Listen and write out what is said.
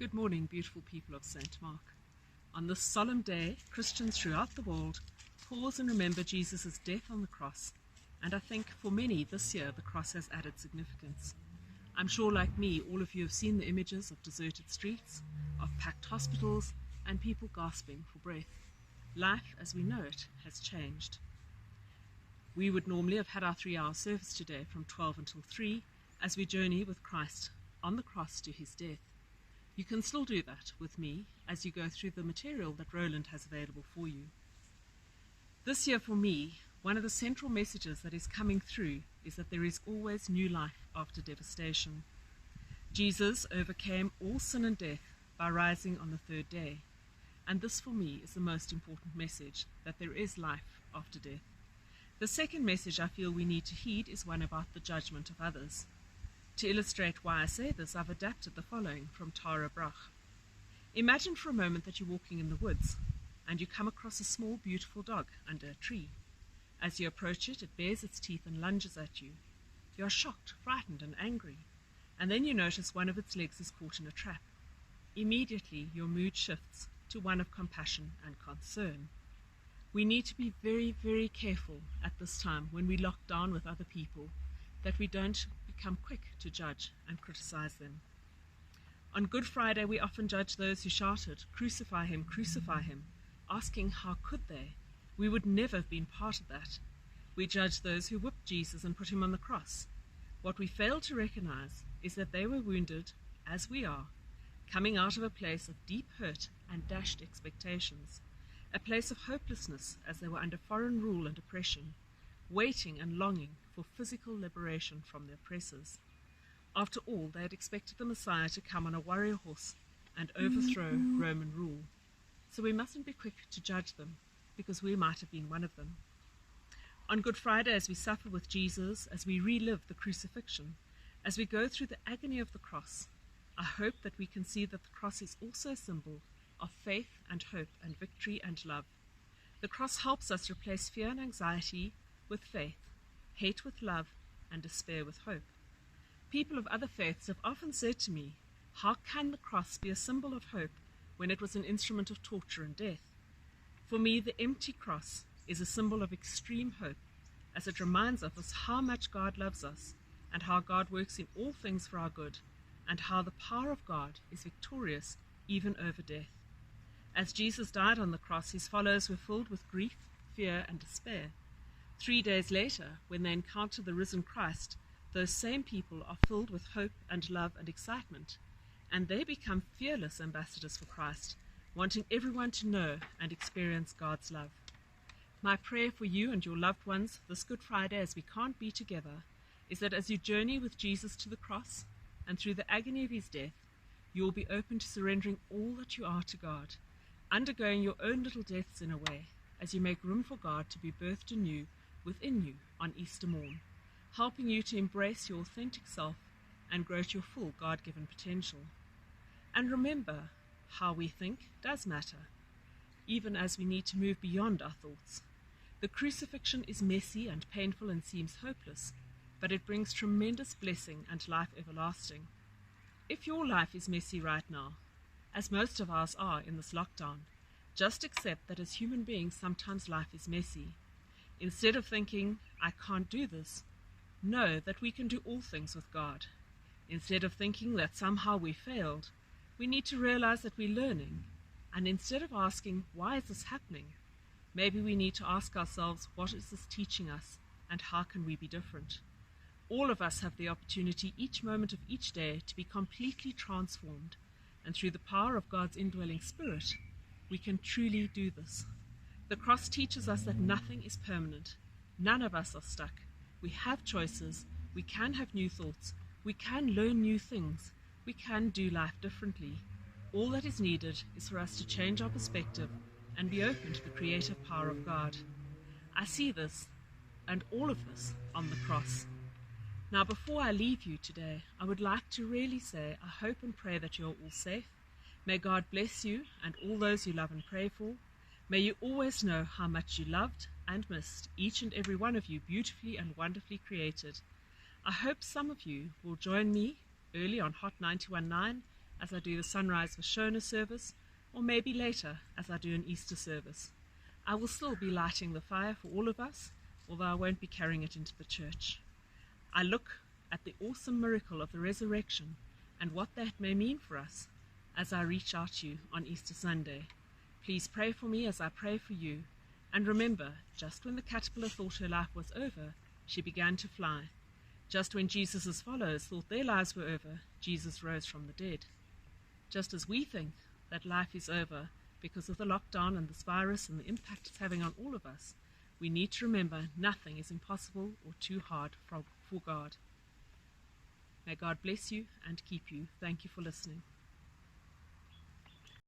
Good morning, beautiful people of St. Mark. On this solemn day, Christians throughout the world pause and remember Jesus' death on the cross, and I think for many this year the cross has added significance. I'm sure, like me, all of you have seen the images of deserted streets, of packed hospitals, and people gasping for breath. Life as we know it has changed. We would normally have had our 3-hour service today from 12 until 3 as we journey with Christ on the cross to his death. You can still do that with me as you go through the material that Roland has available for you. This year for me, one of the central messages that is coming through is that there is always new life after devastation. Jesus overcame all sin and death by rising on the third day. And this for me is the most important message, that there is life after death. The second message I feel we need to heed is one about the judgment of others. To illustrate why I say this, I've adapted the following from Tara Brach. Imagine for a moment that you're walking in the woods and you come across a small, beautiful dog under a tree. As you approach it, it bares its teeth and lunges at you. You are shocked, frightened, and angry, and then you notice one of its legs is caught in a trap. Immediately, your mood shifts to one of compassion and concern. We need to be very, very careful at this time when we lock down with other people that we don't become quick to judge and criticize them. On Good Friday, we often judge those who shouted, crucify him, asking how could they? We would never have been part of that. We judge those who whipped Jesus and put him on the cross. What we fail to recognize is that they were wounded, as we are, coming out of a place of deep hurt and dashed expectations, a place of hopelessness as they were under foreign rule and oppression, waiting and longing for physical liberation from their oppressors. After all, they had expected the Messiah to come on a warrior horse and overthrow Roman rule. So we mustn't be quick to judge them, because we might have been one of them. On Good Friday, as we suffer with Jesus, as we relive the crucifixion, as we go through the agony of the cross, I hope that we can see that the cross is also a symbol of faith and hope and victory and love. The cross helps us replace fear and anxiety with faith, hate with love, and despair with hope. People of other faiths have often said to me, how can the cross be a symbol of hope when it was an instrument of torture and death? For me, the empty cross is a symbol of extreme hope, as it reminds us how much God loves us and how God works in all things for our good, and how the power of God is victorious even over death. As Jesus died on the cross, his followers were filled with grief, fear, and despair. 3 days later, when they encounter the risen Christ, those same people are filled with hope and love and excitement, and they become fearless ambassadors for Christ, wanting everyone to know and experience God's love. My prayer for you and your loved ones this Good Friday, as we can't be together, is that as you journey with Jesus to the cross and through the agony of his death, you will be open to surrendering all that you are to God, undergoing your own little deaths in a way, as you make room for God to be birthed anew within you on Easter morn, helping you to embrace your authentic self and grow to your full God-given potential. And remember, how we think does matter, even as we need to move beyond our thoughts. The crucifixion is messy and painful and seems hopeless, but it brings tremendous blessing and life everlasting. If your life is messy right now, as most of ours are in this lockdown, just accept that as human beings sometimes life is messy. Instead of thinking, I can't do this, know that we can do all things with God. Instead of thinking that somehow we failed, we need to realize that we're learning. And instead of asking, why is this happening? Maybe we need to ask ourselves, what is this teaching us and how can we be different? All of us have the opportunity each moment of each day to be completely transformed. And through the power of God's indwelling spirit, we can truly do this. The cross teaches us that nothing is permanent. None of us are stuck. We have choices. We can have new thoughts. We can learn new things. We can do life differently. All that is needed is for us to change our perspective and be open to the creative power of God. I see this and all of this on the cross. Now, before I leave you today, I would like to really say I hope and pray that you're all safe. May God bless you and all those you love and pray for. May you always know how much you loved and missed, each and every one of you beautifully and wonderfully created. I hope some of you will join me early on Hot 91.9 as I do the sunrise for Shona service, or maybe later as I do an Easter service. I will still be lighting the fire for all of us, although I won't be carrying it into the church. I look at the awesome miracle of the resurrection and what that may mean for us as I reach out to you on Easter Sunday. Please pray for me as I pray for you. And remember, just when the caterpillar thought her life was over, she began to fly. Just when Jesus' followers thought their lives were over, Jesus rose from the dead. Just as we think that life is over because of the lockdown and this virus and the impact it's having on all of us, we need to remember nothing is impossible or too hard for God. May God bless you and keep you. Thank you for listening.